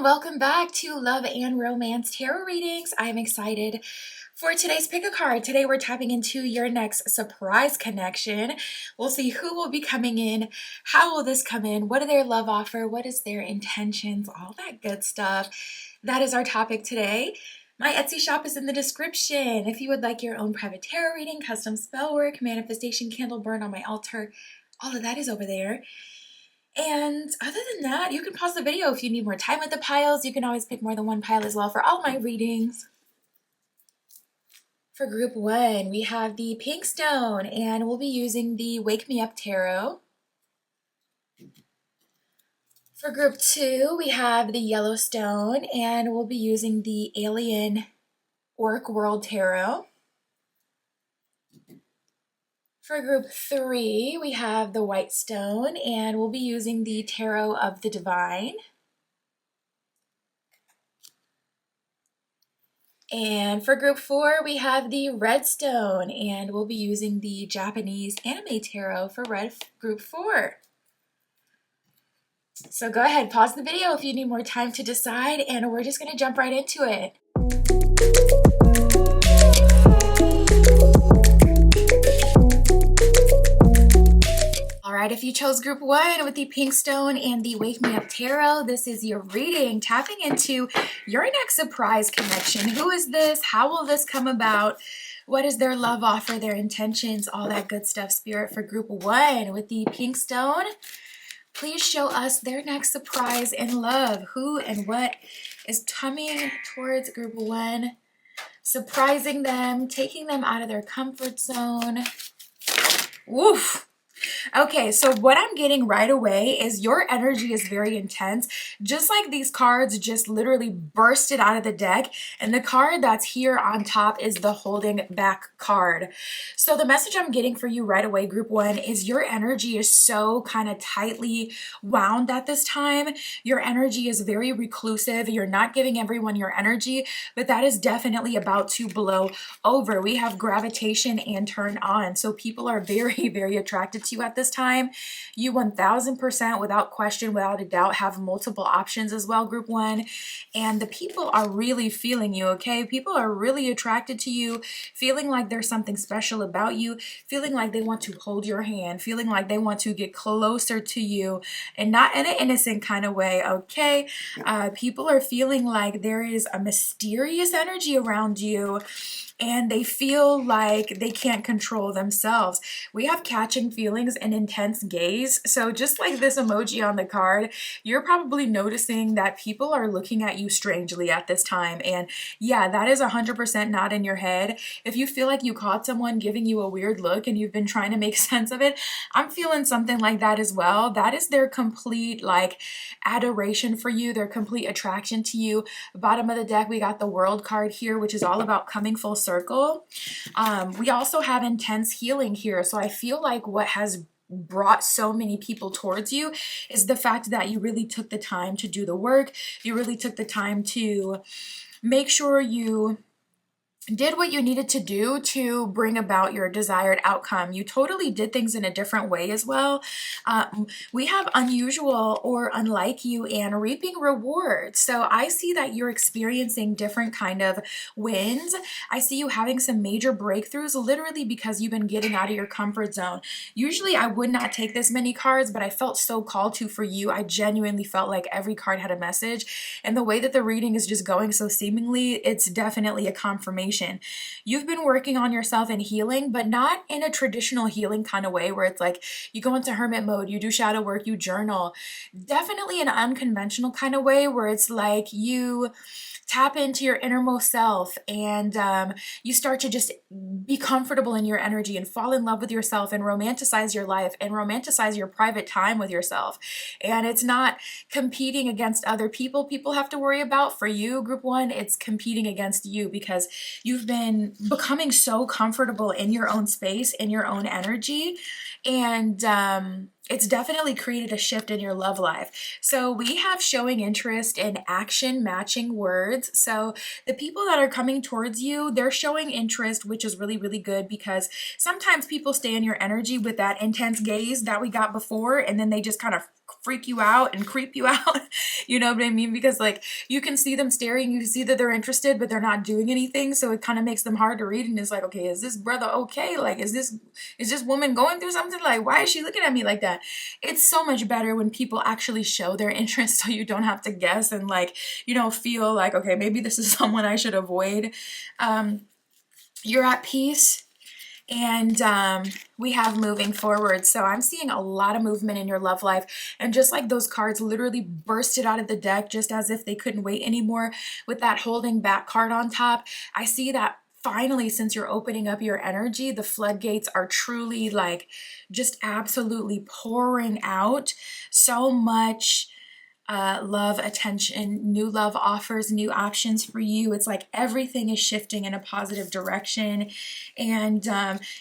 welcome back to Love and Romance Tarot Readings. I'm excited for today's pick a card. Today we're tapping into your next surprise connection. We'll see who will be coming in, how will this come in, what are their love offer, what is their intentions, all that good stuff. That is our topic today. My Etsy shop is in the description. If you would like your own private tarot reading, custom spell work, manifestation candle burn on my altar, all of that is over there. And other than that, you can pause the video if you need more time with the piles. You can always pick more than one pile as well for all my readings. For group one, we have the pink stone, and we'll be using the Wake Me Up Tarot. For group two, we have the yellow stone, and we'll be using the Alien Orc World Tarot. For group three, we have the white stone, and we'll be using the Tarot of the Divine. And for group four, we have the red stone, and we'll be using the Japanese anime tarot for group four. So go ahead, pause the video if you need more time to decide, and we're just going to jump right into it. Alright, if you chose group one with the pink stone and the Wake Me Up Tarot, this is your reading, tapping into your next surprise connection. Who is this? How will this come about? What is their love offer, their intentions, all that good stuff, Spirit, for group one with the pink stone? Please show us their next surprise in love. Who and what is coming towards group one, surprising them, taking them out of their comfort zone. Woof! Okay, so what I'm getting right away is your energy is very intense, just like these cards just literally bursted out of the deck, and the card that's here on top is the holding back card. So the message I'm getting for you right away, group one, is your energy is so kind of tightly wound at this time. Your energy is very reclusive. You're not giving everyone your energy, but that is definitely about to blow over. We have gravitation and turn on, so people are very, very attracted to you at this time. You 1000% without question, without a doubt, have multiple options as well, group one. And the people are really feeling you, okay? People are really attracted to you, feeling like there's something special about you, feeling like they want to hold your hand, feeling like they want to get closer to you, and not in an innocent kind of way, okay? People are feeling like there is a mysterious energy around you, and they feel like they can't control themselves. We have catching feelings and intense gaze. So just like this emoji on the card, you're probably noticing that people are looking at you strangely at this time. And yeah, that is 100% not in your head. If you feel like you caught someone giving you a weird look and you've been trying to make sense of it, I'm feeling something like that as well. That is their complete like adoration for you, their complete attraction to you. Bottom of the deck, we got the World card here, which is all about coming full circle. We also have intense healing here. So I feel like what has brought so many people towards you is the fact that you really took the time to do the work. You really took the time to make sure you did what you needed to do to bring about your desired outcome. You totally did things in a different way as well. We have unusual or unlike you and reaping rewards. So I see that you're experiencing different kind of wins. I see you having some major breakthroughs literally because you've been getting out of your comfort zone. Usually I would not take this many cards, but I felt so called to for you. I genuinely felt like every card had a message, and the way that the reading is just going so seemingly, it's definitely a confirmation. You've been working on yourself and healing, but not in a traditional healing kind of way where it's like you go into hermit mode, you do shadow work, you journal. Definitely an unconventional kind of way where it's like you tap into your innermost self and you start to just be comfortable in your energy and fall in love with yourself and romanticize your life and romanticize your private time with yourself. And it's not competing against other people have to worry about. For you, group one, it's competing against you because you've been becoming so comfortable in your own space, in your own energy. And it's definitely created a shift in your love life. So we have showing interest in action matching words. So the people that are coming towards you, they're showing interest, which is really, really good because sometimes people stay in your energy with that intense gaze that we got before, and then they just kind of freak you out and creep you out. You know what I mean? Because like you can see them staring, you can see that they're interested, but they're not doing anything. So it kind of makes them hard to read. And it's like, okay, is this brother okay? Like, is this woman going through something? Like, why is she looking at me like that? It's so much better when people actually show their interest so you don't have to guess and like, feel like, okay, maybe this is someone I should avoid. You're at peace. And we have moving forward. So I'm seeing a lot of movement in your love life. And just like those cards literally bursted out of the deck just as if they couldn't wait anymore with that holding back card on top, I see that finally, since you're opening up your energy, the floodgates are truly like just absolutely pouring out so much love, attention, new love offers, new options for you. It's like everything is shifting in a positive direction. And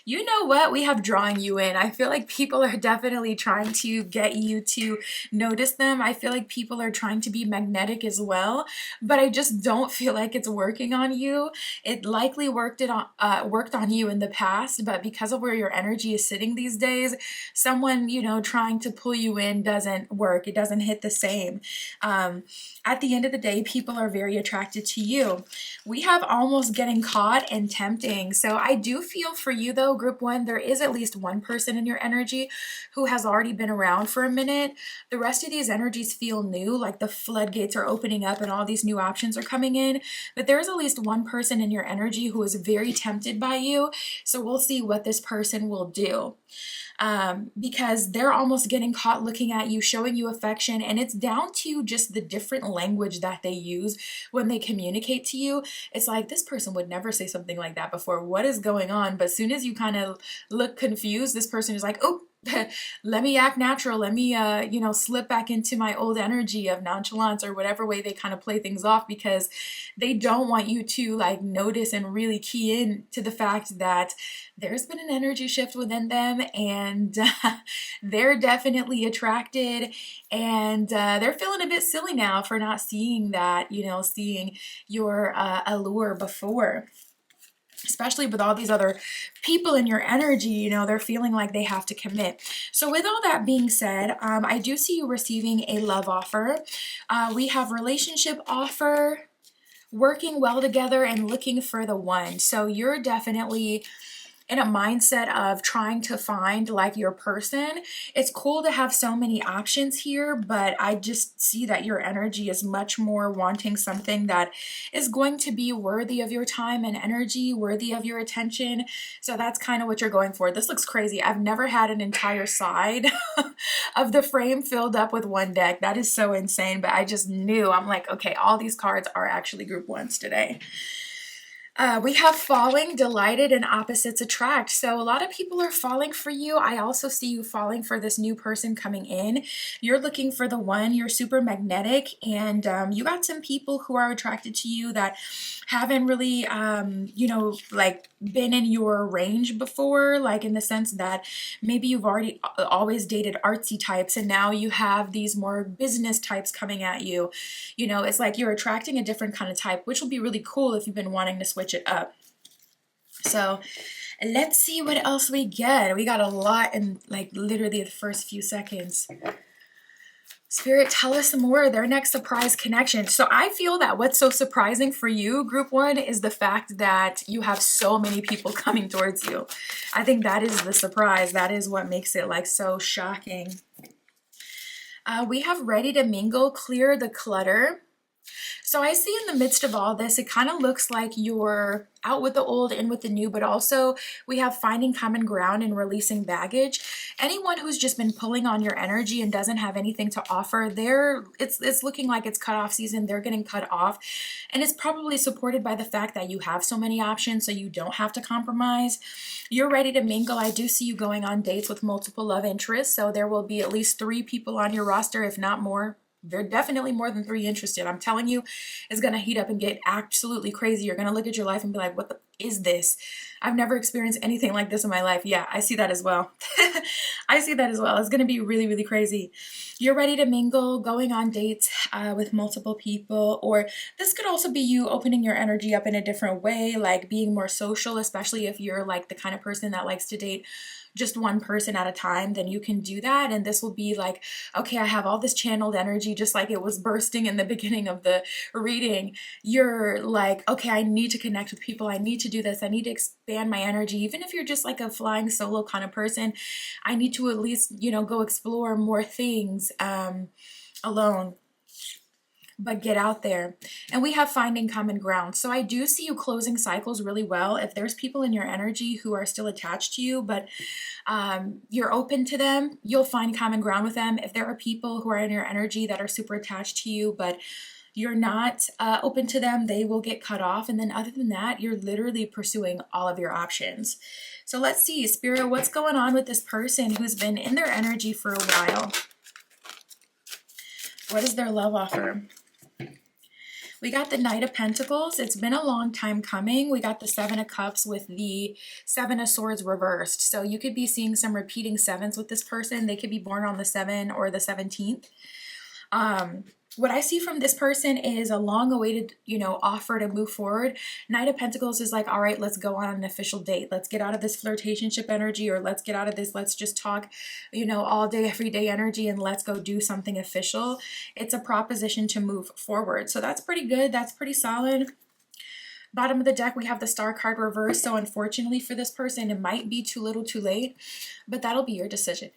you know what? We have drawing you in. I feel like people are definitely trying to get you to notice them. I feel like people are trying to be magnetic as well, but I just don't feel like it's working on you. It likely worked on you in the past, but because of where your energy is sitting these days, someone, trying to pull you in doesn't work. It doesn't hit the same. At the end of the day, people are very attracted to you. We have almost getting caught and tempting. So I do feel for you though, group one, there is at least one person in your energy who has already been around for a minute. The rest of these energies feel new, like the floodgates are opening up and all these new options are coming in. But there's at least one person in your energy who is very tempted by you. So we'll see what this person will do. Because they're almost getting caught looking at you, showing you affection, and it's down to just the different language that they use when they communicate to you. It's like, this person would never say something like that before. What is going on? But as soon as you kind of look confused, this person is like, oh, let me act natural. Let me, slip back into my old energy of nonchalance or whatever way they kind of play things off, because they don't want you to like notice and really key in to the fact that there's been an energy shift within them, and they're definitely attracted, and they're feeling a bit silly now for not seeing that, seeing your allure before. Especially with all these other people in your energy, they're feeling like they have to commit. So with all that being said, I do see you receiving a love offer. We have relationship offer, working well together, and looking for the one. So you're definitely in a mindset of trying to find like your person. It's cool to have so many options here, but I just see that your energy is much more wanting something that is going to be worthy of your time and energy, worthy of your attention. So that's kind of what you're going for. This looks crazy. I've never had an entire side of the frame filled up with one deck. That is so insane, but I just knew. I'm like, okay, all these cards are actually group ones today. We have falling, delighted, and opposites attract. So a lot of people are falling for you. I also see you falling for this new person coming in. You're looking for the one. You're super magnetic, and you got some people who are attracted to you that haven't really, like been in your range before, like in the sense that maybe you've already always dated artsy types, and now you have these more business types coming at you. It's like you're attracting a different kind of type, which will be really cool if you've been wanting to switch it up. So let's see what else we get. We got a lot in like literally the first few seconds. Spirit, tell us more. Their next surprise connection. So I feel that what's so surprising for you, group one, is the fact that you have so many people coming towards you. I think that is the surprise. That is what makes it like so shocking. We have ready to mingle, clear the clutter. So I see in the midst of all this, it kind of looks like you're out with the old, in with the new, but also we have finding common ground and releasing baggage. Anyone who's just been pulling on your energy and doesn't have anything to offer, it's looking like it's cutoff season. They're getting cut off, and it's probably supported by the fact that you have so many options, so you don't have to compromise. You're ready to mingle. I do see you going on dates with multiple love interests, so there will be at least 3 people on your roster, if not more. They're definitely more than 3 interested. I'm telling you, it's going to heat up and get absolutely crazy. You're going to look at your life and be like, what the is this? I've never experienced anything like this in my life. Yeah, I see that as well. I see that as well. It's going to be really, really crazy. You're ready to mingle, going on dates with multiple people, or this could also be you opening your energy up in a different way, like being more social, especially if you're like the kind of person that likes to date just one person at a time, then you can do that. And this will be like, okay, I have all this channeled energy, just like it was bursting in the beginning of the reading. You're like, okay, I need to connect with people. I need to do this. I need to expand my energy. Even if you're just like a flying solo kind of person, I need to at least, go explore more things alone, but get out there. And we have finding common ground. So I do see you closing cycles really well. If there's people in your energy who are still attached to you, but you're open to them, you'll find common ground with them. If there are people who are in your energy that are super attached to you, but you're not open to them, they will get cut off. And then other than that, you're literally pursuing all of your options. So let's see, Spirit, what's going on with this person who's been in their energy for a while? What is their love offer? We got the Knight of Pentacles. It's been a long time coming. We got the Seven of Cups with the Seven of Swords reversed. So you could be seeing some repeating sevens with this person. They could be born on the 7th or the 17th. What I see from this person is a long-awaited, offer to move forward. Knight of Pentacles is like, all right, let's go on an official date. Let's get out of this flirtationship energy, or let's get out of this, let's just talk, all day, every day energy, and let's go do something official. It's a proposition to move forward. So that's pretty good. That's pretty solid. Bottom of the deck, we have the Star card reversed. So unfortunately for this person, it might be too little too late, but that'll be your decision.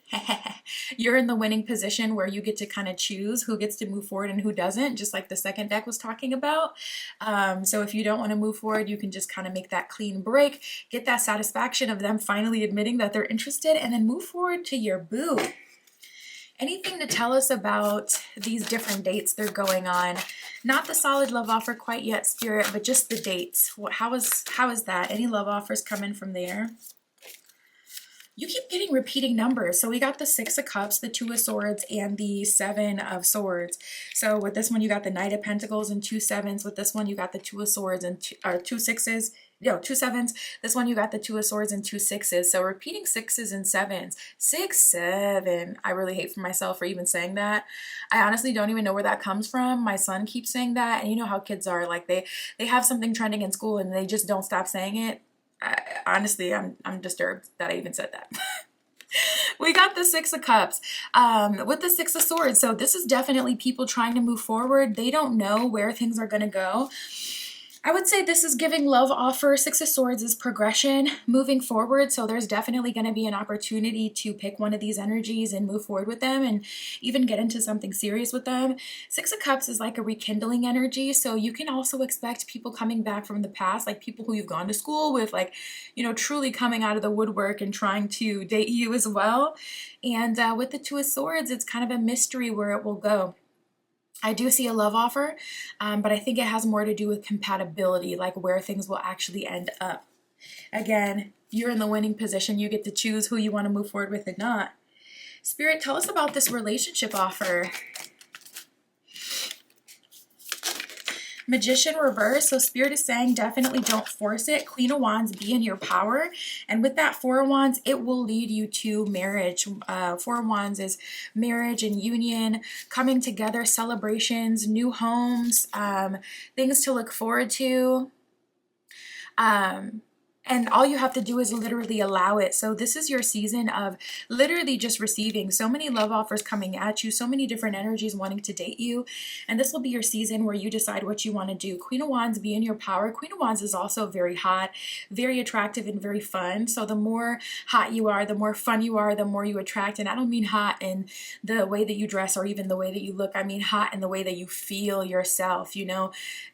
You're in the winning position where you get to kind of choose who gets to move forward and who doesn't, just like the second deck was talking about. So if you don't want to move forward, you can just kind of make that clean break, get that satisfaction of them finally admitting that they're interested, and then move forward to your boo. Anything to tell us about these different dates they're going on? Not the solid love offer quite yet, Spirit, but just the dates. How is that? Any love offers coming from there? You keep getting repeating numbers. So we got the 6 of Cups, the 2 of Swords, and the 7 of Swords. So with this one, you got the Knight of Pentacles and 2 sevens. With this one, you got the 2 of Swords and 2 sixes. 2 sevens. This one, you got the 2 of Swords and 2 sixes. So repeating 6s and 7s. 6, 7. I really hate for myself for even saying that. I honestly don't even know where that comes from. My son keeps saying that. And you know how kids are. Like they have something trending in school and they just don't stop saying it. Honestly, I'm disturbed that I even said that. We got the 6 of Cups with the 6 of Swords. So this is definitely people trying to move forward. They don't know where things are going to go. I would say this is giving love offer. 6 of Swords is progression, moving forward. So there's definitely going to be an opportunity to pick one of these energies and move forward with them and even get into something serious with them. 6 of Cups is like a rekindling energy. So you can also expect people coming back from the past, like people who you've gone to school with, like, truly coming out of the woodwork and trying to date you as well. And with the 2 of Swords, it's kind of a mystery where it will go. I do see a love offer, but I think it has more to do with compatibility, like where things will actually end up. Again, you're in the winning position. You get to choose who you want to move forward with and not. Spirit, tell us about this relationship offer. Magician reverse. So Spirit is saying definitely don't force it. Queen of Wands, be in your power. And with that 4 of Wands, it will lead you to marriage. 4 of Wands is marriage and union, coming together, celebrations, new homes, things to look forward to. And all you have to do is literally allow it. So this is your season of literally just receiving so many love offers coming at you, so many different energies wanting to date you. And this will be your season where you decide what you want to do. Queen of Wands, be in your power. Queen of Wands is also very hot, very attractive, and very fun. So the more hot you are, the more fun you are, the more you attract. And I don't mean hot in the way that you dress or even the way that you look. I mean hot in the way that you feel yourself,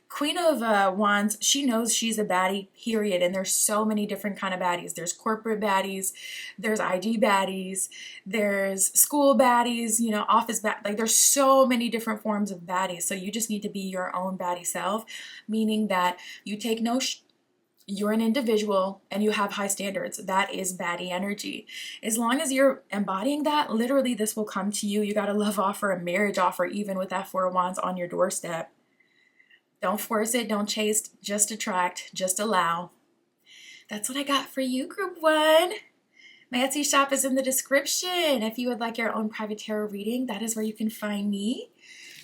Queen of Wands, she knows she's a baddie, period. And there's so many different kind of baddies. There's corporate baddies, there's IG baddies, there's school baddies, office like there's so many different forms of baddies. So you just need to be your own baddie self, meaning that you take no you're an individual and you have high standards. That is baddie energy. As long as you're embodying that, literally this will come to you. You got a love offer, a marriage offer, even with that 4 of Wands on your doorstep. Don't force it. Don't chase. Just attract. Just allow. That's what I got for you, Group 1. My Etsy shop is in the description. If you would like your own private tarot reading, that is where you can find me.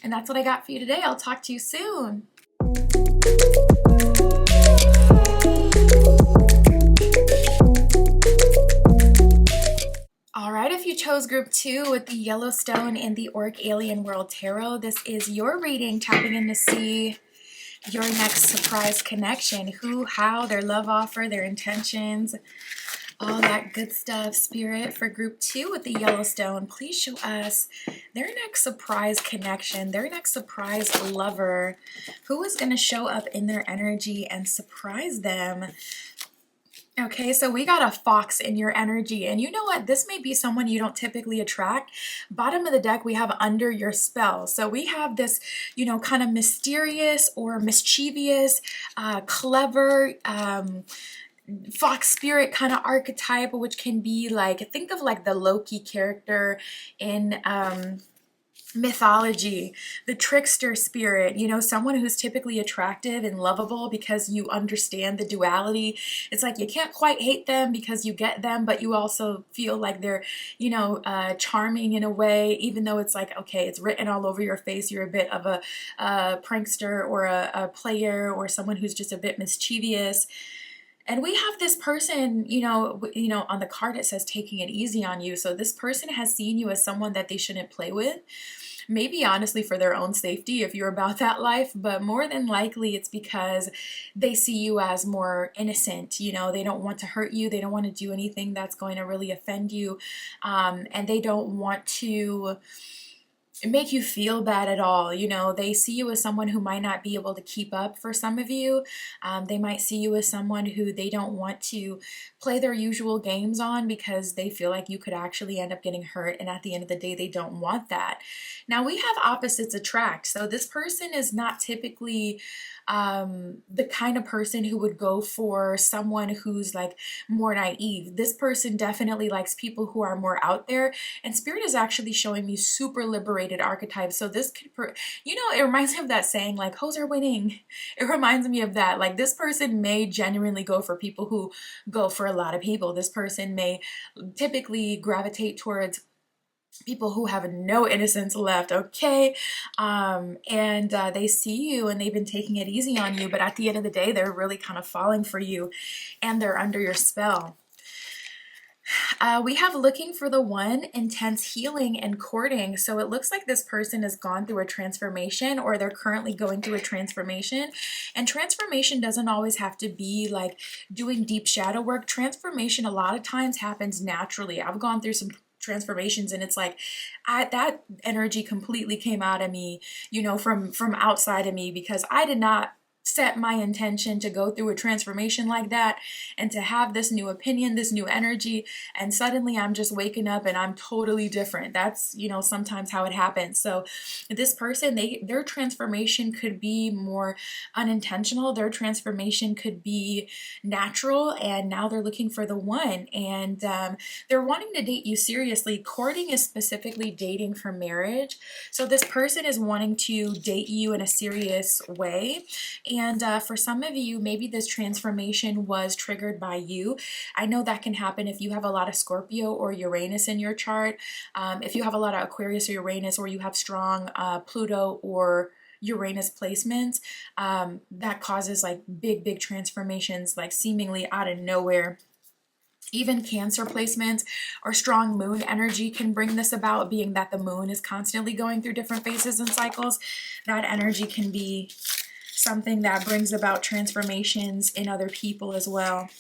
And that's what I got for you today. I'll talk to you soon. All right, if you chose Group 2 with the Yellowstone and the Orc Alien World Tarot, this is your reading, tapping in to see your next surprise connection. Who, how, their love offer, their intentions, all that good stuff. Spirit, for Group 2 with the Yellowstone, please show us their next surprise connection, their next surprise lover. Who is going to show up in their energy and surprise them? Okay, so we got a fox in your energy, and you know what? This may be someone you don't typically attract. Bottom of the deck, we have under your spell. So we have this, kind of mysterious or mischievous, clever, fox spirit kind of archetype, which can be like, think of like the Loki character in mythology, the trickster spirit, someone who's typically attractive and lovable because you understand the duality. It's like you can't quite hate them because you get them, but you also feel like they're, charming in a way, even though it's like, okay, it's written all over your face. You're a bit of a prankster or a player or someone who's just a bit mischievous. And we have this person, on the card it says taking it easy on you. So this person has seen you as someone that they shouldn't play with. Maybe honestly for their own safety if you're about that life, but more than likely it's because they see you as more innocent. They don't want to hurt you. They don't want to do anything that's going to really offend you. And they don't want to make you feel bad at all. They see you as someone who might not be able to keep up for some of you. They might see you as someone who they don't want to play their usual games on because they feel like you could actually end up getting hurt. And at the end of the day, they don't want that. Now we have opposites attract. So this person is not typically the kind of person who would go for someone who's like more naive. This person definitely likes people who are more out there, and Spirit is actually showing me super liberated archetypes. So this could, it reminds me of that saying like, hoes are winning. It reminds me of that. Like this person may genuinely go for people who go for a lot of people. This person may typically gravitate towards people who have no innocence left, okay? And they see you and they've been taking it easy on you, but at the end of the day, they're really kind of falling for you and they're under your spell. We have looking for the one, intense healing and courting. So it looks like this person has gone through a transformation or they're currently going through a transformation. And transformation doesn't always have to be like doing deep shadow work. Transformation a lot of times happens naturally. I've gone through some transformations and it's like that energy completely came out of me, from outside of me, because I did not set my intention to go through a transformation like that and to have this new opinion, this new energy, and suddenly I'm just waking up and I'm totally different. That's, sometimes how it happens. So this person, their transformation could be more unintentional. Their transformation could be natural, and now they're looking for the one, and they're wanting to date you seriously. Courting is specifically dating for marriage. So this person is wanting to date you in a serious way. And for some of you, maybe this transformation was triggered by you. I know that can happen if you have a lot of Scorpio or Uranus in your chart. If you have a lot of Aquarius or Uranus, or you have strong Pluto or Uranus placements, that causes like big transformations, like seemingly out of nowhere. Even Cancer placements or strong moon energy can bring this about, being that the moon is constantly going through different phases and cycles. That energy can be something that brings about transformations in other people as well.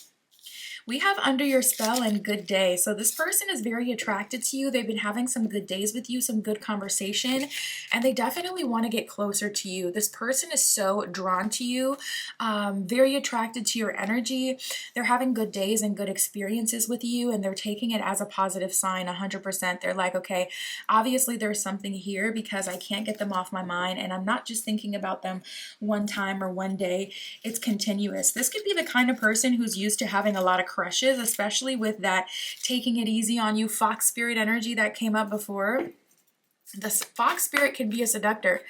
We have under your spell and good day. So this person is very attracted to you. They've been having some good days with you, some good conversation, and they definitely want to get closer to you. This person is so drawn to you, very attracted to your energy. They're having good days and good experiences with you, and they're taking it as a positive sign 100%. They're like, okay, obviously there's something here because I can't get them off my mind, and I'm not just thinking about them one time or one day. It's continuous. This could be the kind of person who's used to having a lot of crushes, especially with that taking it easy on you fox spirit energy that came up before. This fox spirit can be a seductor.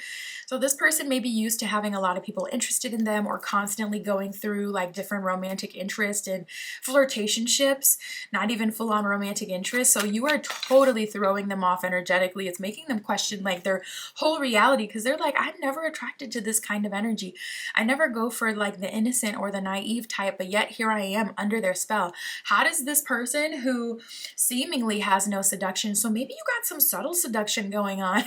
So this person may be used to having a lot of people interested in them or constantly going through like different romantic interest and flirtationships, not even full-on romantic interest. So you are totally throwing them off energetically. It's making them question like their whole reality because they're like, I'm never attracted to this kind of energy. I never go for like the innocent or the naive type, but yet here I am under their spell. How does this person who seemingly has no seduction, so maybe you got some subtle seduction going on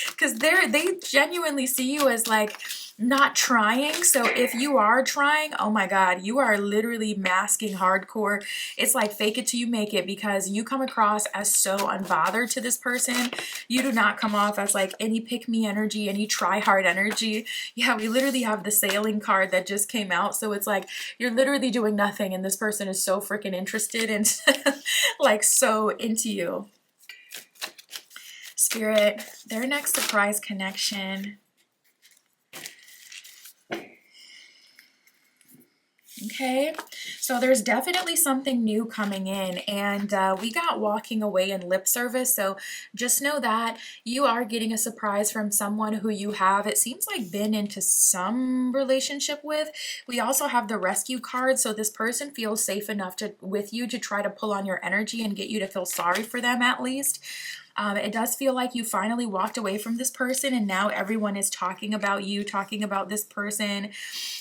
because they genuinely see you as like not trying. So if you are trying, oh my God, you are literally masking hardcore. It's like fake it till you make it because you come across as so unbothered to this person. You do not come off as like any pick me energy, any try hard energy. Yeah, we literally have the sailing card that just came out. So it's like you're literally doing nothing and this person is so freaking interested and like so into you. Spirit, their next surprise connection. Okay, so there's definitely something new coming in, and we got walking away and lip service. So just know that you are getting a surprise from someone who you have, it seems like, been into some relationship with. We also have the rescue card, so this person feels safe enough with you to try to pull on your energy and get you to feel sorry for them at least. It does feel like you finally walked away from this person and now everyone is talking about you, talking about this person.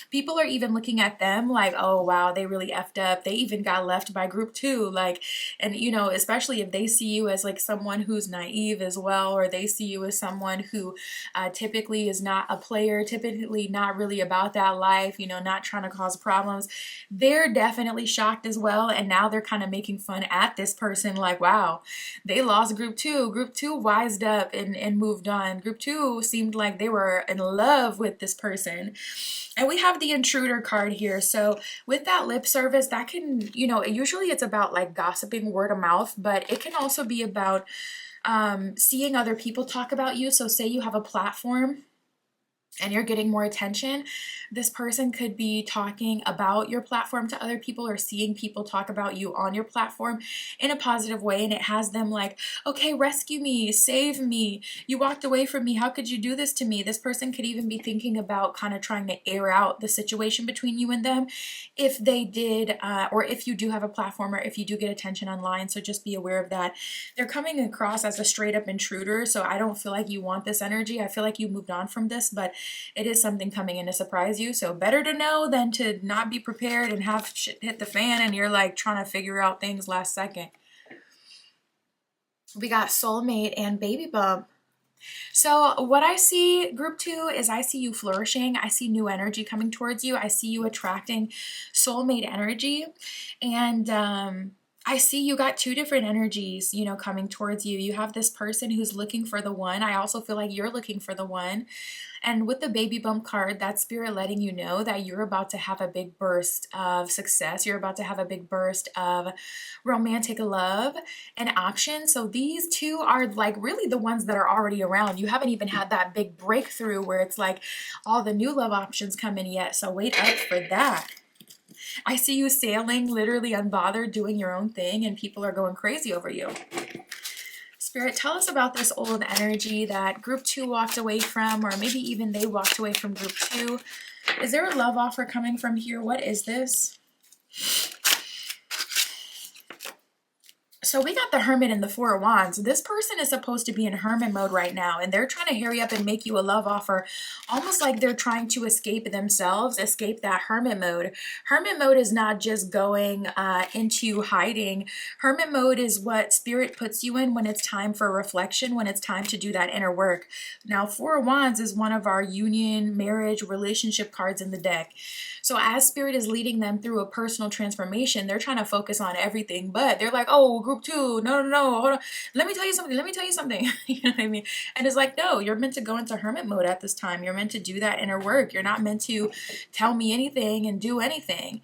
People are even looking at them like, oh wow, they really effed up. They even got left by group 2. Like, and you know, especially if they see you as like someone who's naive as well, or they see you as someone who typically is not a player, typically not really about that life, you know, not trying to cause problems. They're definitely shocked as well. And now they're kind of making fun at this person like, wow, they lost group 2. Group 2 wised up and moved on. Group 2 seemed like they were in love with this person. And we have the intruder card here. So with that lip service, that can, you know, usually it's about like gossiping, word of mouth, but it can also be about seeing other people talk about you. So say you have a platform and you're getting more attention, this person could be talking about your platform to other people or seeing people talk about you on your platform in a positive way. And it has them like, okay, rescue me, save me. You walked away from me. How could you do this to me? This person could even be thinking about kind of trying to air out the situation between you and them if they did, or if you do have a platform or if you do get attention online. So just be aware of that. They're coming across as a straight up intruder. So I don't feel like you want this energy. I feel like you moved on from this, but it is something coming in to surprise you. So better to know than to not be prepared and have shit hit the fan and you're like trying to figure out things last second. We got soulmate and baby bump. So what I see, group 2, is I see you flourishing. I see new energy coming towards you. I see you attracting soulmate energy. And I see you got 2 different energies, you know, coming towards you. You have this person who's looking for the one. I also feel like you're looking for the one. And with the baby bump card, that's spirit letting you know that you're about to have a big burst of success. You're about to have a big burst of romantic love and action. So these 2 are like really the ones that are already around. You haven't even had that big breakthrough where it's like all the new love options come in yet. So wait up for that. I see you sailing, literally unbothered, doing your own thing, and people are going crazy over you. Spirit, tell us about this old energy that group 2 walked away from, or maybe even they walked away from group 2. Is there a love offer coming from here? What is this? So we got the Hermit and the 4 of Wands. This person is supposed to be in hermit mode right now, and they're trying to hurry up and make you a love offer, almost like they're trying to escape themselves, escape that hermit mode. Hermit mode is not just going into hiding. Hermit mode is what spirit puts you in when it's time for reflection, when it's time to do that inner work. Now, 4 of Wands is one of our union, marriage, relationship cards in the deck. So as spirit is leading them through a personal transformation, they're trying to focus on everything, but they're like, oh, group 2, no, hold on. Let me tell you something. You know what I mean? And it's like, no, you're meant to go into hermit mode at this time. You're meant to do that inner work. You're not meant to tell me anything and do anything.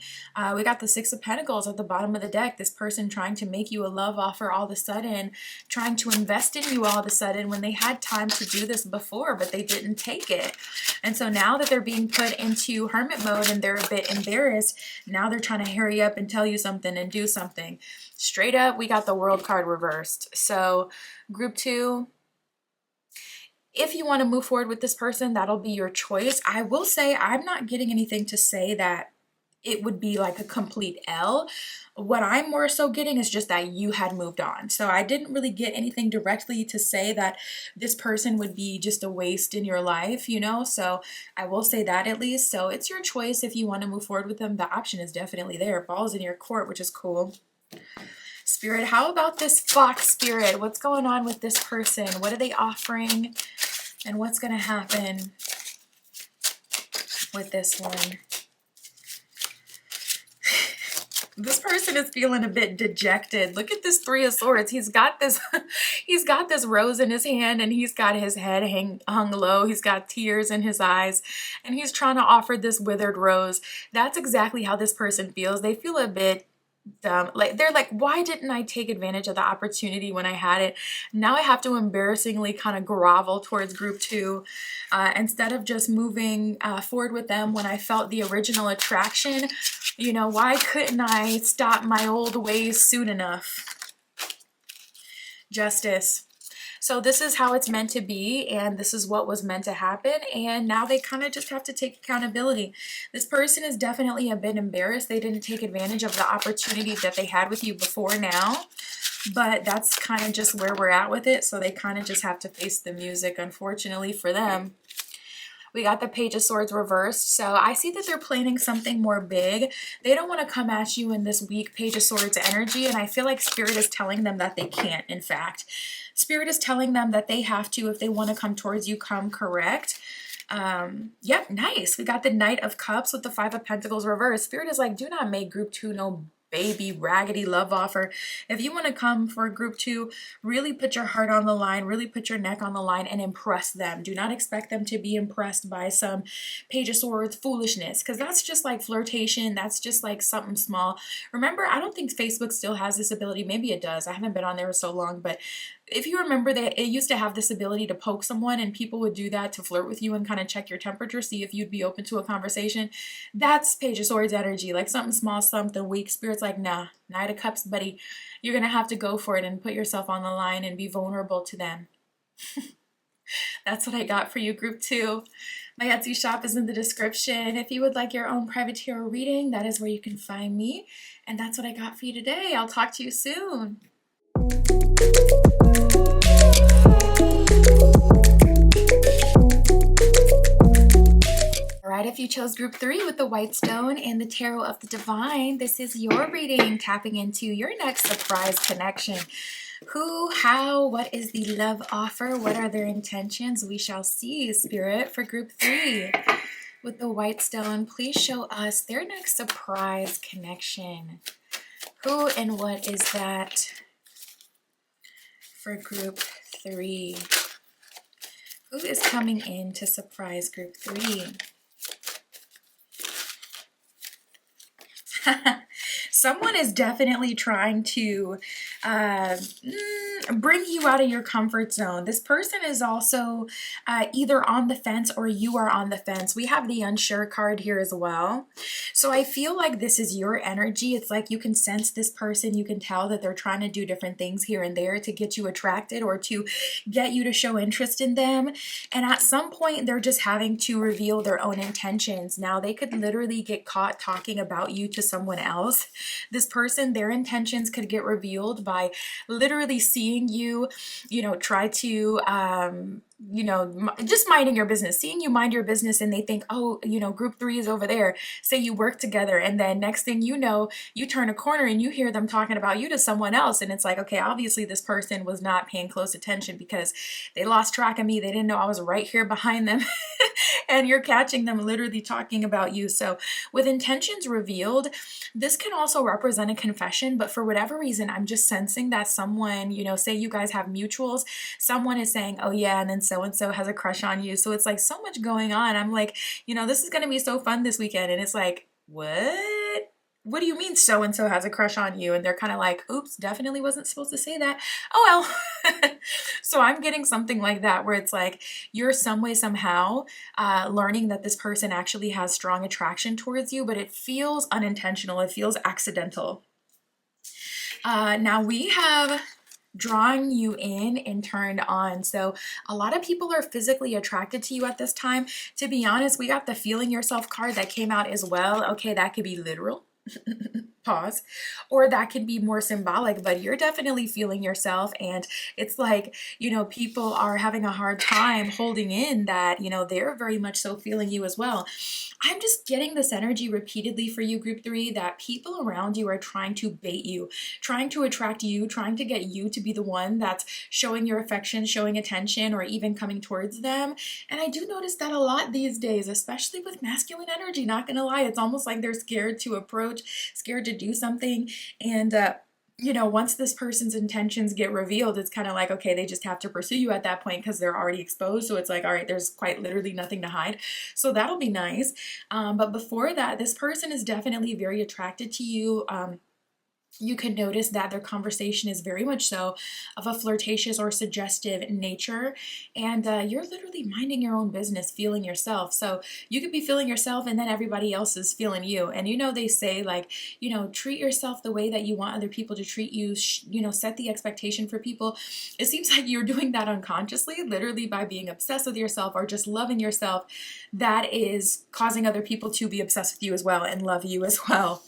We got the 6 of Pentacles at the bottom of the deck. This person trying to make you a love offer all of a sudden, trying to invest in you all of a sudden when they had time to do this before, but they didn't take it. And so now that they're being put into hermit mode and they're a bit embarrassed, now they're trying to hurry up and tell you something and do something. Straight up, we got the World card reversed. So group 2, If you want to move forward with this person, that'll be your choice. I will say I'm not getting anything to say that it would be like a complete L. What I'm more so getting is just that you had moved on. So I didn't really get anything directly to say that this person would be just a waste in your life, you know? So I will say that at least. So it's your choice if you want to move forward with them. The option is definitely there. Ball's in your court, which is cool. Spirit, how about this fox spirit? What's going on with this person? What are they offering? And what's going to happen with this one? This person is feeling a bit dejected. Look at this Three of Swords. He's got this rose in his hand, and he's got his head hung low. He's got tears in his eyes, and he's trying to offer this withered rose. That's exactly how this person feels. They feel a bit dumb. Like they're like, why didn't I take advantage of the opportunity when I had it? Now I have to embarrassingly kind of grovel towards group 2 instead of just moving forward with them when I felt the original attraction. You know, why couldn't I stop my old ways soon enough? Justice. So this is how it's meant to be, and this is what was meant to happen, and now they kind of just have to take accountability. This person is definitely a bit embarrassed. They didn't take advantage of the opportunity that they had with you before now, but that's kind of just where we're at with it, so they kind of just have to face the music, unfortunately for them. We got the Page of Swords reversed, so I see that they're planning something more big. They don't want to come at you in this weak Page of Swords energy, and I feel like Spirit is telling them that they can't, in fact. Spirit is telling them that they have to, if they want to come towards you, come correct. Yep, nice. We got the Knight of Cups with the Five of Pentacles reversed. Spirit is like, do not make group 2 no baby raggedy love offer. If you want to come for group 2, really put your heart on the line, really put your neck on the line and impress them. Do not expect them to be impressed by some Page of Swords foolishness, because that's just like flirtation. That's just like something small. Remember, I don't think Facebook still has this ability. Maybe it does. I haven't been on there so long, but if you remember that it used to have this ability to poke someone, and people would do that to flirt with you and kind of check your temperature, see if you'd be open to a conversation. That's Page of Swords energy, like something small, something weak. Spirit's like, nah, Knight of Cups, buddy. You're going to have to go for it and put yourself on the line and be vulnerable to them. That's what I got for you, group 2. My Etsy shop is in the description. If you would like your own private tarot reading, that is where you can find me. And that's what I got for you today. I'll talk to you soon. Alright, if you chose group 3 with the White Stone and the Tarot of the Divine, this is your reading, tapping into your next surprise connection. Who, how, what is the love offer? What are their intentions? We shall see, Spirit, for group 3. With the White Stone, please show us their next surprise connection. Who and what is that for group 3? Who is coming in to surprise group 3? Someone is definitely trying to bring you out of your comfort zone. This person is also either on the fence or you are on the fence. We have the unsure card here as well. So I feel like this is your energy. It's like you can sense this person. You can tell that they're trying to do different things here and there to get you attracted or to get you to show interest in them. And at some point, they're just having to reveal their own intentions. Now, they could literally get caught talking about you to someone else. This person, their intentions could get revealed by literally seeing you, try to, just minding your business, seeing you mind your business, and they think, oh, group 3 is over there. Say you work together, and then next thing you know, you turn a corner and you hear them talking about you to someone else, and it's like, okay, obviously this person was not paying close attention because they lost track of me. They didn't know I was right here behind them, and you're catching them literally talking about you. So with intentions revealed, this can also represent a confession, but for whatever reason, I'm just sensing that someone, say you guys have mutuals, someone is saying, oh yeah, and then so-and-so has a crush on you. So it's like so much going on. I'm like, this is going to be so fun this weekend. And it's like, what? What do you mean so-and-so has a crush on you? And they're kind of like, oops, definitely wasn't supposed to say that. Oh, well. So I'm getting something like that where it's like you're some way, somehow learning that this person actually has strong attraction towards you, but it feels unintentional. It feels accidental. Now we have drawing you in and turned on. So a lot of people are physically attracted to you at this time. To be honest, we got the feeling yourself card that came out as well. Okay, that could be literal. Pause. Or that can be more symbolic, but you're definitely feeling yourself. And it's like, people are having a hard time holding in that, they're very much so feeling you as well. I'm just getting this energy repeatedly for you, group 3, that people around you are trying to bait you, trying to attract you, trying to get you to be the one that's showing your affection, showing attention, or even coming towards them. And I do notice that a lot these days, especially with masculine energy. Not gonna lie, it's almost like they're scared to approach, scared to do something. And once this person's intentions get revealed, it's kind of like, okay, they just have to pursue you at that point because they're already exposed. So it's like, all right, there's quite literally nothing to hide. So that'll be nice. But before that, this person is definitely very attracted to you. You can notice that their conversation is very much so of a flirtatious or suggestive nature, and you're literally minding your own business, feeling yourself. So you could be feeling yourself and then everybody else is feeling you. And they say, like, treat yourself the way that you want other people to treat you, set the expectation for people. It seems like you're doing that unconsciously, literally by being obsessed with yourself or just loving yourself. That is causing other people to be obsessed with you as well and love you as well.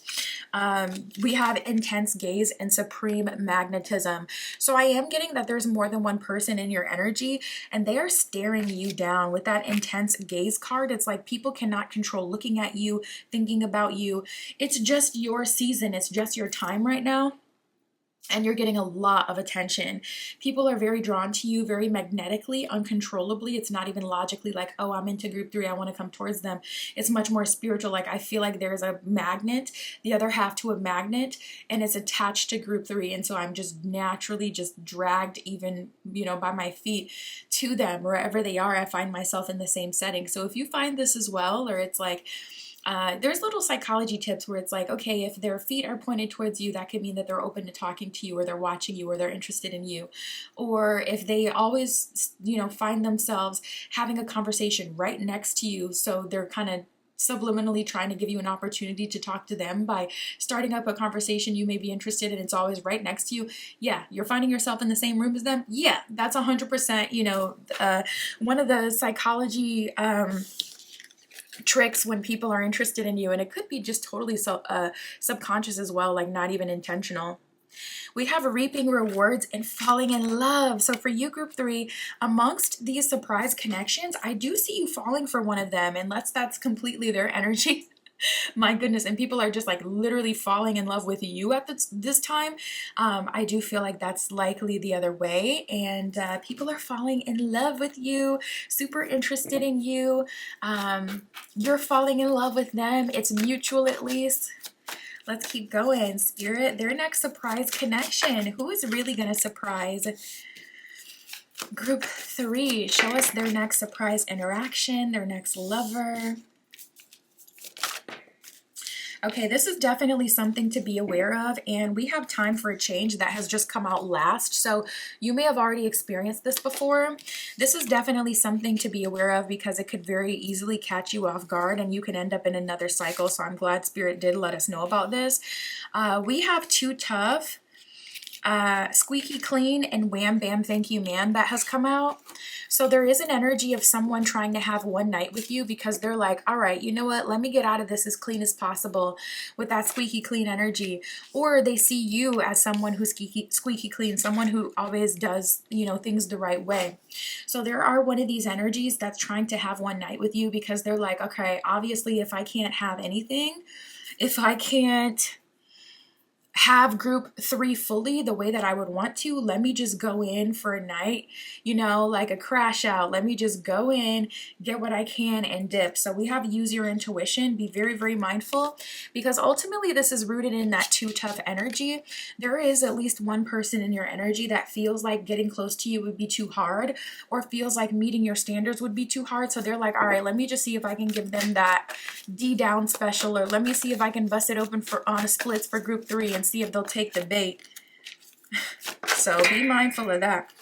We have intense gaze and supreme magnetism. So I am getting that there's more than one person in your energy and they are staring you down with that intense gaze card. It's like people cannot control looking at you, thinking about you. It's just your season. It's just your time right now. And you're getting a lot of attention. People are very drawn to you, very magnetically, uncontrollably. It's not even logically like, oh, I'm into group 3, I want to come towards them. It's much more spiritual. Like, I feel like there's a magnet, the other half to a magnet, and it's attached to group 3. And so I'm just naturally just dragged even, by my feet to them. Wherever they are, I find myself in the same setting. So if you find this as well, or it's like, there's little psychology tips where it's like, okay, if their feet are pointed towards you, that could mean that they're open to talking to you, or they're watching you, or they're interested in you. Or if they always, find themselves having a conversation right next to you, so they're kind of subliminally trying to give you an opportunity to talk to them by starting up a conversation you may be interested in. It's always right next to you. Yeah, you're finding yourself in the same room as them. Yeah, that's 100%, one of the psychology tricks when people are interested in you, and it could be just totally subconscious as well, like not even intentional. We have reaping rewards and falling in love. So for you, group 3, amongst these surprise connections, I do see you falling for one of them, unless that's completely their energy. My goodness. And people are just like literally falling in love with you at this time. I do feel like that's likely the other way. And people are falling in love with you, super interested in you. You're falling in love with them. It's mutual, at least. Let's keep going. Spirit, their next surprise connection. Who is really going to surprise group 3? Show us their next surprise interaction, their next lover. Okay, this is definitely something to be aware of, and we have time for a change that has just come out last, so you may have already experienced this before. This is definitely something to be aware of because it could very easily catch you off guard and you can end up in another cycle, so I'm glad Spirit did let us know about this. We have Too Tough, Squeaky Clean, and Wham Bam Thank You Man that has come out. So there is an energy of someone trying to have one night with you because they're like, all right, you know what, let me get out of this as clean as possible with that squeaky clean energy. Or they see you as someone who's squeaky clean, someone who always does, things the right way. So there are one of these energies that's trying to have one night with you because they're like, okay, obviously if I can't have anything, if I can't have group 3 fully the way that I would want to, let me just go in for a night, like a crash out. Let me just go in, get what I can, and dip. So we have use your intuition, be very, very mindful, because ultimately this is rooted in that Too Tough energy. There is at least one person in your energy that feels like getting close to you would be too hard, or feels like meeting your standards would be too hard. So they're like, all right, let me just see if I can give them that D down special, or let me see if I can bust it open on splits for group 3 and see if they'll take the bait. So be mindful of that.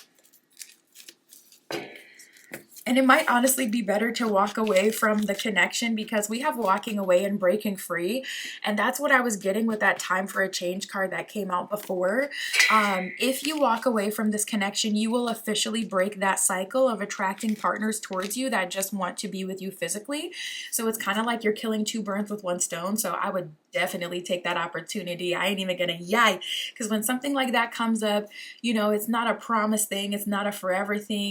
And it might honestly be better to walk away from the connection, because we have walking away and breaking free. And that's what I was getting with that time for a change card that came out before. If you walk away from this connection, you will officially break that cycle of attracting partners towards you that just want to be with you physically. So it's kind of like you're killing two birds with one stone. So I would definitely take that opportunity. I ain't even gonna yay, because when something like that comes up, it's not a promise thing, it's not a forever thing,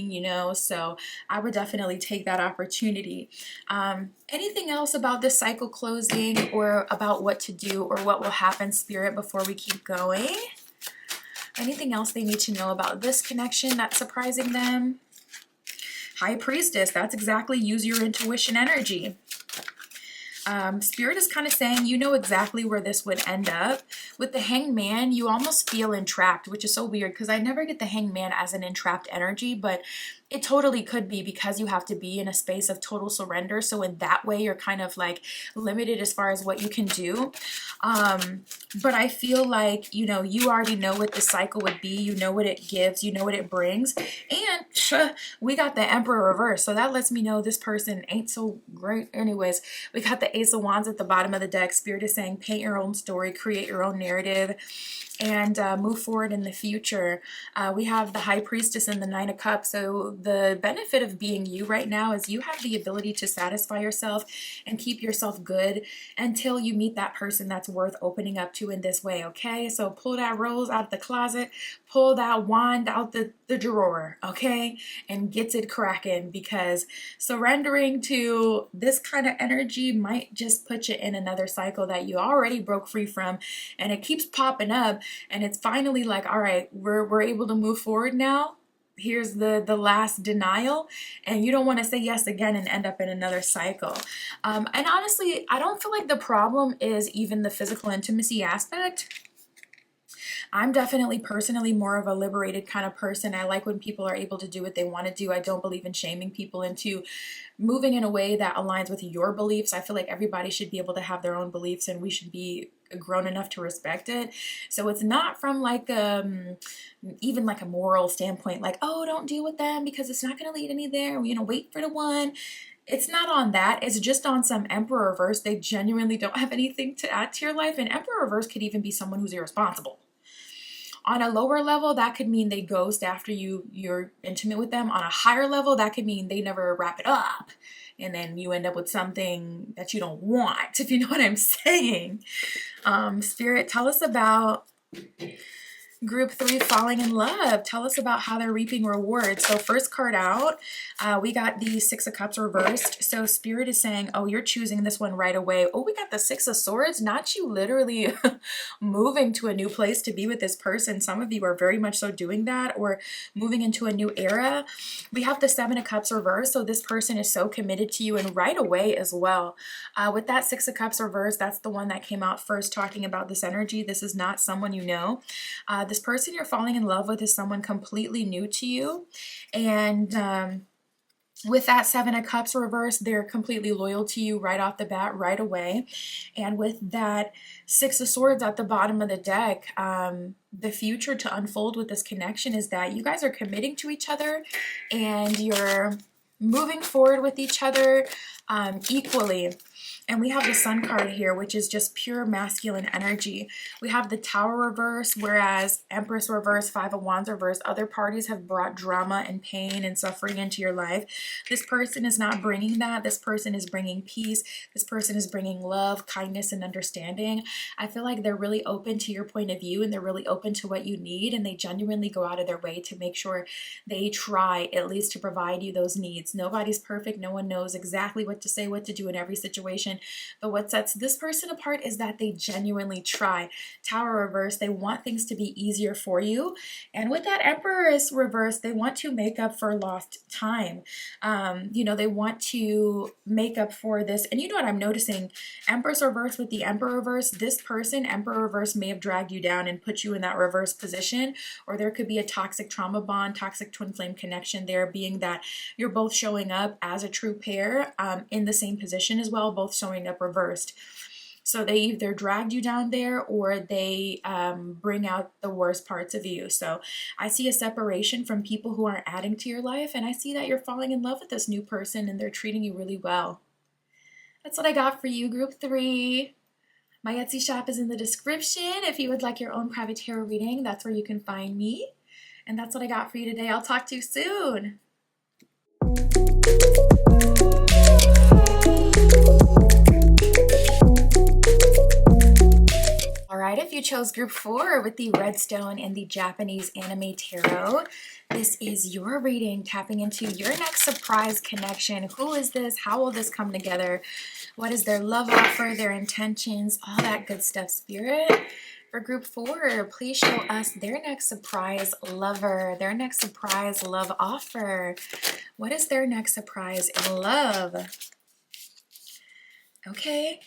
so I would definitely take that opportunity. Anything else about this cycle closing, or about what to do or what will happen, Spirit, before we keep going? Anything else they need to know about this connection that's surprising them? High Priestess, that's exactly use your intuition energy. Spirit is kind of saying you know exactly where this would end up. With the Hanged Man, you almost feel entrapped, which is so weird because I never get the Hanged Man as an entrapped energy, but it totally could be, because you have to be in a space of total surrender. So in that way, you're kind of like limited as far as what you can do. But I feel like, you already know what the cycle would be. You know what it gives. You know what it brings. And we got the Emperor reverse. So that lets me know this person ain't so great. Anyways, we got the Ace of Wands at the bottom of the deck. Spirit is saying paint your own story, create your own narrative, and move forward in the future. We have the High Priestess and the Nine of Cups. So the benefit of being you right now is you have the ability to satisfy yourself and keep yourself good until you meet that person that's worth opening up to in this way, okay? So pull that rose out of the closet, pull that wand out the drawer, okay? And gets it cracking, because surrendering to this kind of energy might just put you in another cycle that you already broke free from, and it keeps popping up. And it's finally like, all right, we're able to move forward now. Here's the last denial, and you don't want to say yes again and end up in another cycle. And honestly, I don't feel like the problem is even the physical intimacy aspect. I'm definitely personally more of a liberated kind of person. I like when people are able to do what they want to do. I don't believe in shaming people into moving in a way that aligns with your beliefs. I feel like everybody should be able to have their own beliefs, and we should be grown enough to respect it. So it's not from like even like a moral standpoint, like, oh, don't deal with them because it's not going to lead anywhere, wait for the one. It's not on that. It's just on some Emperor reverse. They genuinely don't have anything to add to your life. And Emperor reverse could even be someone who's irresponsible. On a lower level, that could mean they ghost after you're intimate with them. On a higher level, that could mean they never wrap it up, and then you end up with something that you don't want, if you know what I'm saying. Spirit, tell us about Group 3, falling in love. Tell us about how they're reaping rewards. So first card out, we got the Six of Cups reversed. So Spirit is saying, oh, you're choosing this one right away. Oh, we got the Six of Swords. Not you literally moving to a new place to be with this person. Some of you are very much so doing that, or moving into a new era. We have the Seven of Cups reversed. So this person is so committed to you, and right away as well. With that Six of Cups reversed, that's the one that came out first talking about this energy. This is not someone you know. This person you're falling in love with is someone completely new to you. And with that Seven of Cups reversed, they're completely loyal to you right off the bat, right away. And with that Six of Swords at the bottom of the deck, the future to unfold with this connection is that you guys are committing to each other, and you're moving forward with each other equally. And we have the Sun card here, which is just pure masculine energy. We have the Tower reverse, whereas Empress reverse, Five of Wands reverse, other parties have brought drama and pain and suffering into your life. This person is not bringing that. This person is bringing peace. This person is bringing love, kindness, and understanding. I feel like they're really open to your point of view, and they're really open to what you need, and they genuinely go out of their way to make sure they try at least to provide you those needs. Nobody's perfect. No one knows exactly what to say, what to do in every situation. But what sets this person apart is that they genuinely try. Tower reverse, they want things to be easier for you. And with that Empress reverse, they want to make up for lost time. They want to make up for this. And you know what I'm noticing? Empress reverse with the Emperor reverse, this person, Emperor reverse, may have dragged you down and put you in that reverse position. Or there could be a toxic trauma bond, toxic twin flame connection there, being that you're both showing up as a true pair in the same position as well, both showing up reversed. So they either dragged you down there or they bring out the worst parts of you. So I see a separation from people who aren't adding to your life, and I see that you're falling in love with this new person and they're treating you really well. That's what I got for you, group 3. My Etsy shop is in the description. If you would like your own private tarot reading, that's where you can find me. And that's what I got for you today. I'll talk to you soon. All right, if you chose group 4 with the Redstone and the Japanese Anime Tarot, this is your reading, tapping into your next surprise connection. Who is this? How will this come together? What is their love offer, their intentions, all that good stuff, Spirit? For group 4, please show us their next surprise lover, their next surprise love offer. What is their next surprise in love? Okay,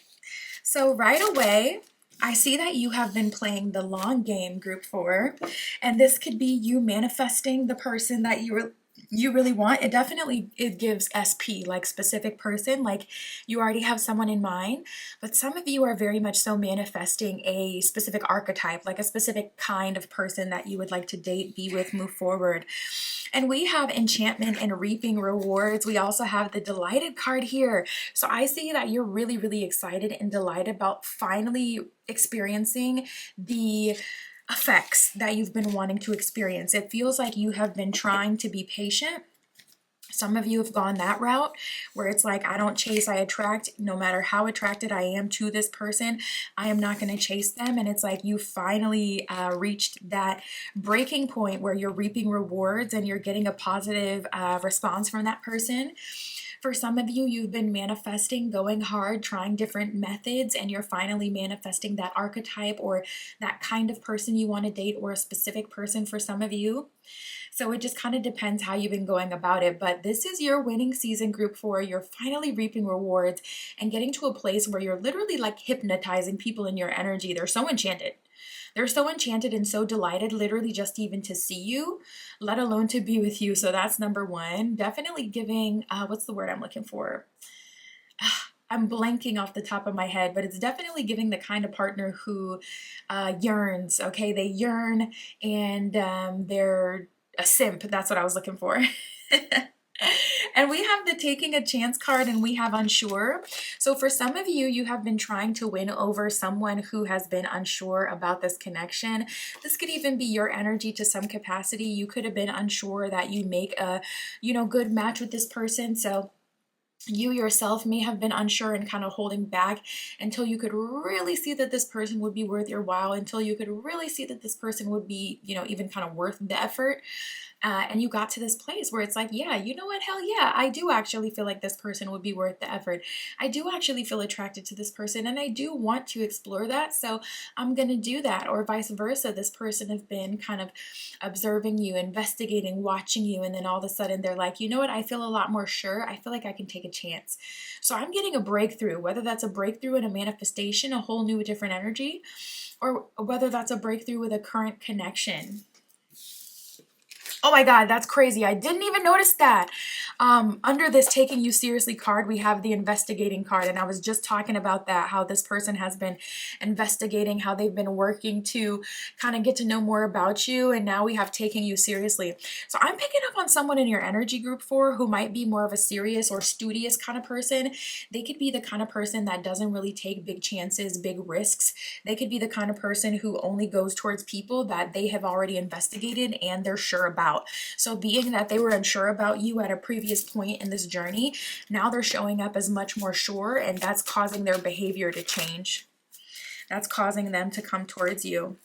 so right away, I see that you have been playing the long game, group 4, and this could be you manifesting the person that you really want. It gives SP, like specific person, like you already have someone in mind, but some of you are very much so manifesting a specific archetype, like a specific kind of person that you would like to date, be with, move forward. And we have enchantment and reaping rewards. We also have the delighted card here. So I see that you're really, really excited and delighted about finally experiencing the effects that you've been wanting to experience. It feels like you have been trying to be patient. Some of you have gone that route where it's like, I don't chase, I attract. No matter how attracted I am to this person, I am not going to chase them. And it's like you finally reached that breaking point where you're reaping rewards and you're getting a positive response from that person. For some of you, you've been manifesting, going hard, trying different methods, and you're finally manifesting that archetype or that kind of person you want to date, or a specific person for some of you. So it just kind of depends how you've been going about it. But this is your winning season, group 4. You're finally reaping rewards and getting to a place where you're literally like hypnotizing people in your energy. They're so enchanted. They're so enchanted and so delighted, literally just even to see you, let alone to be with you. So that's number 1. Definitely giving, what's the word I'm looking for? I'm blanking off the top of my head, but it's definitely giving the kind of partner who yearns, okay? They yearn and they're a simp. That's what I was looking for. And we have the taking a chance card, and we have unsure. So for some of you, you have been trying to win over someone who has been unsure about this connection. This could even be your energy to some capacity. You could have been unsure that you make a, good match with this person. So you yourself may have been unsure and kind of holding back until you could really see that this person would be worth your while, until you could really see that this person would be, even kind of worth the effort. And you got to this place where it's like, yeah, you know what? Hell yeah, I do actually feel like this person would be worth the effort. I do actually feel attracted to this person, and I do want to explore that. So I'm going to do that. Or vice versa. This person has been kind of observing you, investigating, watching you. And then all of a sudden they're like, you know what? I feel a lot more sure. I feel like I can take a chance. So I'm getting a breakthrough, whether that's a breakthrough in a manifestation, a whole new different energy, or whether that's a breakthrough with a current connection. Oh my God, that's crazy. I didn't even notice that. Under this taking you seriously card, we have the investigating card. And I was just talking about that, how this person has been investigating, how they've been working to kind of get to know more about you. And now we have taking you seriously. So I'm picking up on someone in your energy, group 4, who might be more of a serious or studious kind of person. They could be the kind of person that doesn't really take big chances, big risks. They could be the kind of person who only goes towards people that they have already investigated and they're sure about. So being that they were unsure about you at a previous point in this journey, now they're showing up as much more sure, and that's causing their behavior to change. That's causing them to come towards you.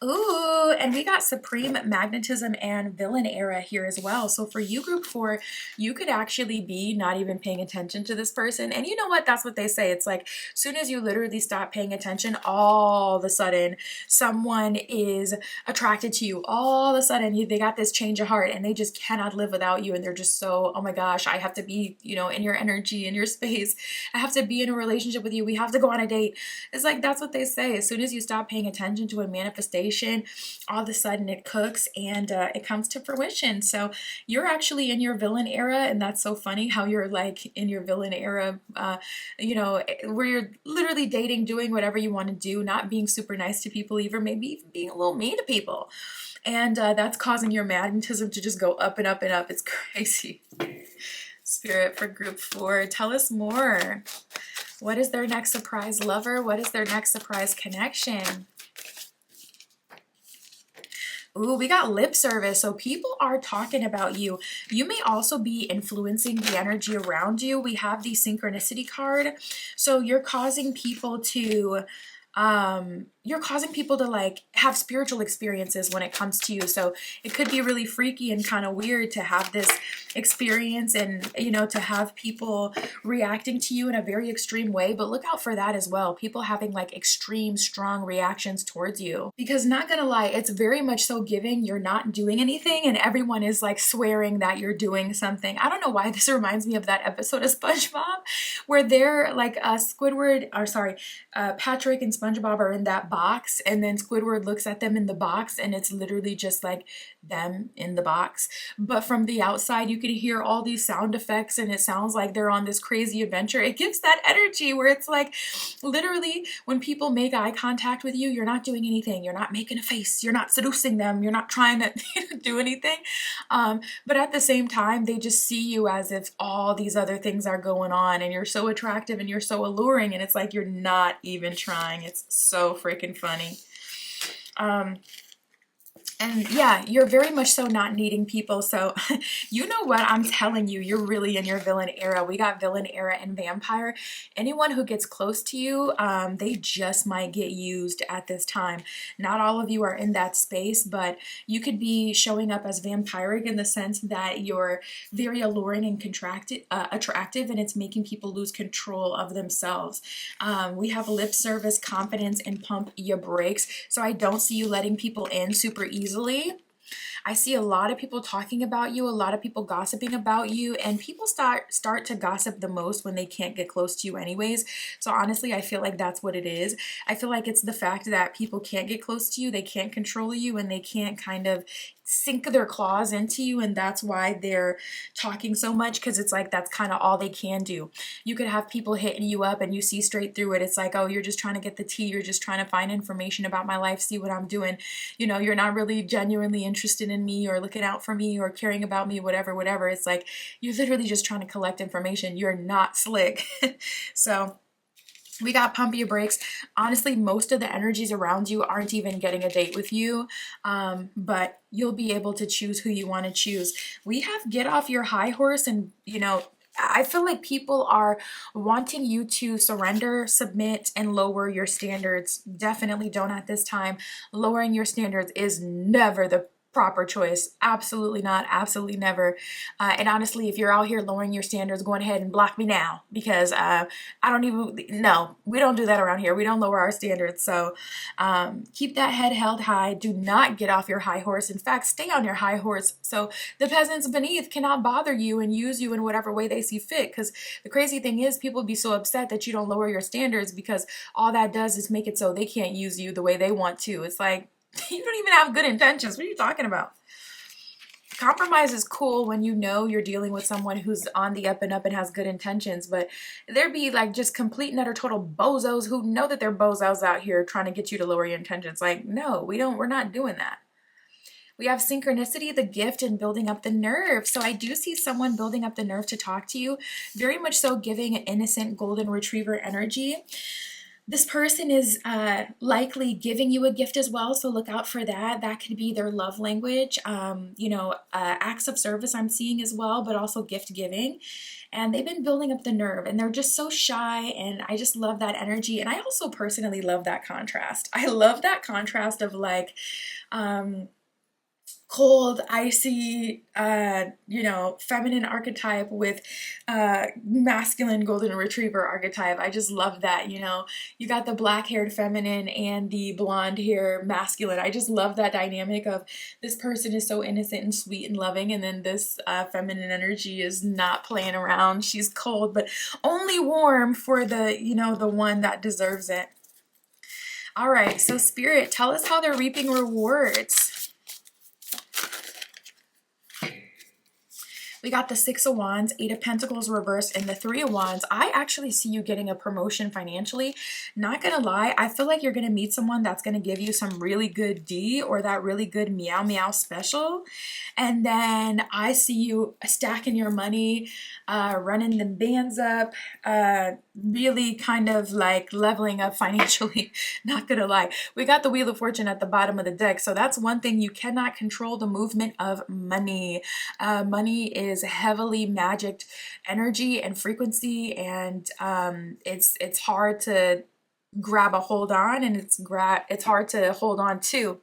Ooh, and we got Supreme Magnetism and Villain Era here as well. So for you, group 4, you could actually be not even paying attention to this person. And you know what? That's what they say. It's like, as soon as you literally stop paying attention, all of a sudden, someone is attracted to you. All of a sudden, they got this change of heart, and they just cannot live without you. And they're just so, oh my gosh, I have to be, in your energy, in your space. I have to be in a relationship with you. We have to go on a date. It's like, that's what they say. As soon as you stop paying attention to a manifestation, manifestation, all of a sudden it cooks and it comes to fruition. So you're actually in your villain era, and that's so funny how you're like in your villain era, where you're literally dating, doing whatever you want to do, not being super nice to people, even maybe even being a little mean to people. And that's causing your magnetism to just go up and up and up. It's crazy. Spirit for group 4, tell us more. What is their next surprise lover? What is their next surprise connection? Ooh, we got lip service. So people are talking about you. You may also be influencing the energy around you. We have the synchronicity card. So you're causing people to like have spiritual experiences when it comes to you. So it could be really freaky and kind of weird to have this experience and, to have people reacting to you in a very extreme way. But look out for that as well. People having like extreme, strong reactions towards you. Because not gonna lie, it's very much so giving you're not doing anything and everyone is like swearing that you're doing something. I don't know why this reminds me of that episode of SpongeBob where they're like Patrick and SpongeBob are in that box, and then Squidward looks at them in the box, and it's literally just like them in the box. But from the outside, you can hear all these sound effects, and it sounds like they're on this crazy adventure. It gives that energy where it's like literally when people make eye contact with you, you're not doing anything. You're not making a face. You're not seducing them. You're not trying to do anything. But at the same time, they just see you as if all these other things are going on, and you're so attractive and you're so alluring, and it's like you're not even trying. It's so freaking funny. And yeah, you're very much so not needing people. So you know what, I'm telling you, you're really in your villain era. We got villain era and vampire. Anyone who gets close to you, they just might get used at this time. Not all of you are in that space, but you could be showing up as vampiric in the sense that you're very alluring and attractive, and it's making people lose control of themselves. We have lip service, confidence, and pump your brakes. So I don't see you letting people in super easily. I see a lot of people talking about you, a lot of people gossiping about you, and people start to gossip the most when they can't get close to you anyways. So honestly, I feel like that's what it is. I feel like it's the fact that people can't get close to you, they can't control you, and they can't kind of sink their claws into you, and that's why they're talking so much, because it's like that's kind of all they can do. You could have people hitting you up and you see straight through it. It's like, oh, you're just trying to get the tea, you're just trying to find information about my life, see what I'm doing. You're not really genuinely interested in me or looking out for me or caring about me, whatever. It's like you're literally just trying to collect information. You're not slick. So we got pump your brakes. Honestly, most of the energies around you aren't even getting a date with you, but you'll be able to choose who you want to choose. We have get off your high horse, and I feel like people are wanting you to surrender, submit, and lower your standards. Definitely don't at this time. Lowering your standards is never the proper choice. Absolutely not. Absolutely never. And honestly, if you're out here lowering your standards, go ahead and block me now, because no, we don't do that around here. We don't lower our standards. So keep that head held high. Do not get off your high horse. In fact, stay on your high horse so the peasants beneath cannot bother you and use you in whatever way they see fit. Because the crazy thing is, people be so upset that you don't lower your standards, because all that does is make it so they can't use you the way they want to. It's like, you don't even have good intentions. What are you talking about? Compromise is cool when you're dealing with someone who's on the up and up and has good intentions, but there be like just complete and utter total bozos who know that they're bozos out here trying to get you to lower your intentions. Like, no, we're not doing that. We have synchronicity, the gift, and building up the nerve. So I do see someone building up the nerve to talk to you, very much so giving an innocent golden retriever energy. This person is likely giving you a gift as well, so look out for that. That could be their love language. Acts of service I'm seeing as well, but also gift giving. And they've been building up the nerve, and they're just so shy, and I just love that energy. And I also personally love that contrast. I love that contrast of like cold, icy, feminine archetype with masculine golden retriever archetype. I just love that. You got the black-haired feminine and the blonde-hair masculine. I just love that dynamic of this person is so innocent and sweet and loving, and then this feminine energy is not playing around. She's cold, but only warm for the one that deserves it. All right, so Spirit, tell us how they're reaping rewards. We got the Six of Wands, Eight of Pentacles reversed, and the Three of Wands. I actually see you getting a promotion financially. Not gonna lie, I feel like you're gonna meet someone that's gonna give you some really good D or that really good meow meow special. And then I see you stacking your money, running the bands up, really kind of like leveling up financially. Not gonna lie. We got the Wheel of Fortune at the bottom of the deck. So that's one thing, you cannot control the movement of money. Money is heavily magicked energy and frequency, and it's hard to grab a hold on, and it's hard to hold on to.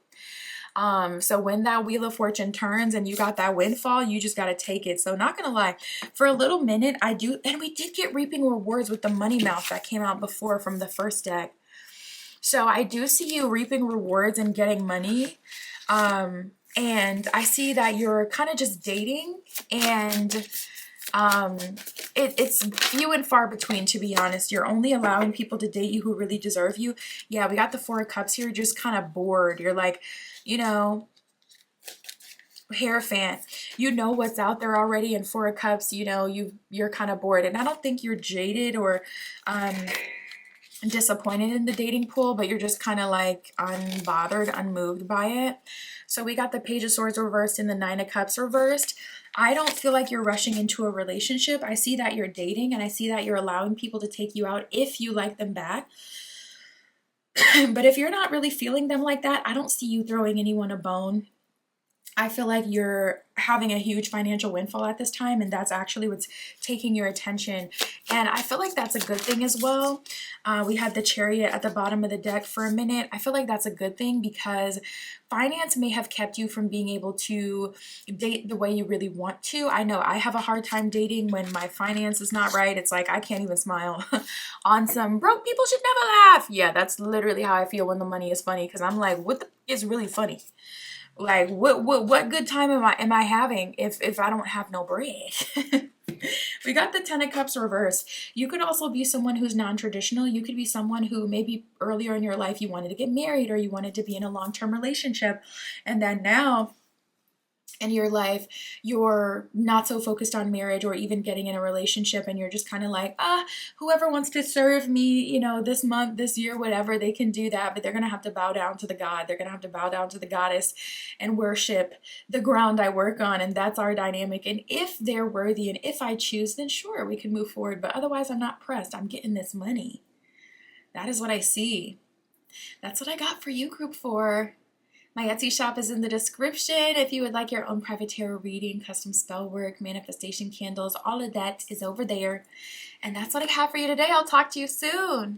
So when that Wheel of Fortune turns and you got that windfall, you just got to take it. So not gonna lie, for a little minute I do, and we did get reaping rewards with the money mouth that came out before from the first deck. So I do see you reaping rewards and getting money. And I see that you're kind of just dating, and it's few and far between, to be honest. You're only allowing people to date you who really deserve you. Yeah, we got the Four of Cups here. You're just kind of bored. You're like, you know, Hierophant, you know what's out there already. And Four of Cups, you know, you're kind of bored. And I don't think you're jaded or disappointed in the dating pool, but you're just kind of like unbothered, unmoved by it. So we got the Page of Swords reversed and the Nine of Cups reversed. I don't feel like you're rushing into a relationship. I see that you're dating, and I see that you're allowing people to take you out if you like them back. But if you're not really feeling them like that, I don't see you throwing anyone a bone. I feel like you're having a huge financial windfall at this time, and that's actually what's taking your attention. And I feel like that's a good thing as well. We had the Chariot at the bottom of the deck for a minute. I feel like that's a good thing because finance may have kept you from being able to date the way you really want to. I know I have a hard time dating when my finance is not right. It's like I can't even smile on some broke people should never laugh. Yeah, that's literally how I feel when the money is funny, because I'm like, what the is really funny? Like, what good time am I having if I don't have no bread? We got the Ten of Cups reversed. You could also be someone who's non-traditional. You could be someone who maybe earlier in your life you wanted to get married or you wanted to be in a long-term relationship, and then now in your life you're not so focused on marriage or even getting in a relationship, and you're just kind of like, whoever wants to serve me, you know, this month, this year, whatever, they can do that, but they're gonna have to bow down to the god, they're gonna have to bow down to the goddess and worship the ground I work on. And that's our dynamic. And if they're worthy and if I choose, then sure, we can move forward, but otherwise I'm not pressed. I'm getting this money. That is what I see. That's what I got for you, group 4. My Etsy shop is in the description. If you would like your own private tarot reading, custom spell work, manifestation candles, all of that is over there. And that's what I have for you today. I'll talk to you soon.